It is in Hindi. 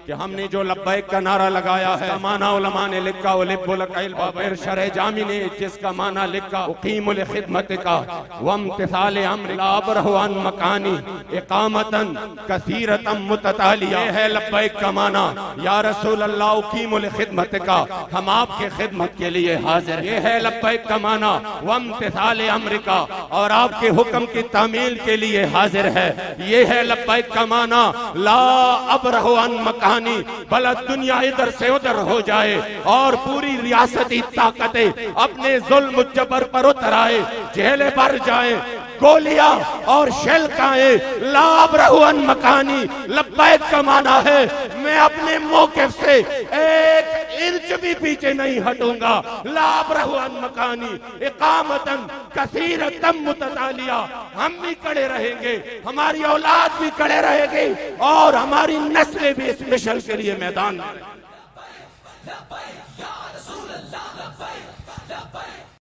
कि हमने जो लब्बैक का नारा लगाया है, माना उलमा ने लिखा और शरह जामी ने जिसका माना लिखा उकीमुल खिदमतिका वम्तिसाल अम्र ला अबरहु अन मकानी इकामतन कसीरतम मुततालिया। ये है लब्बैक का माना, या रसूल अल्लाह उकीमुल खिदमतिका, हम आपके खिदमत के लिए हाजिर। ये है लब्बैक का माना वम्तिसाल अम्रिका, और आपके हुक्म की तामील के लिए हाजिर है। ये है लब्बैक का माना ला अबरहु अन मकानी, भला दुनिया इधर से उधर हो जाए और पूरी रियासती ताकतें अपने जुल्म जबर पर उतर आए, जेलें भर जाए, गोलियां और शेल खाए, ला अबरहु अन मकानी। लब्बैक का माना है मैं अपने मौक़िफ़ से एक इंच भी पीछे नहीं हटूंगा। ला अबरहु अन मकानी इकामतन कसीरतम मुततालिया। हम भी खड़े रहेंगे, हमारी औलाद भी खड़े रहेगी और हमारी नस्लें भी इस मिशन के लिए मैदान में।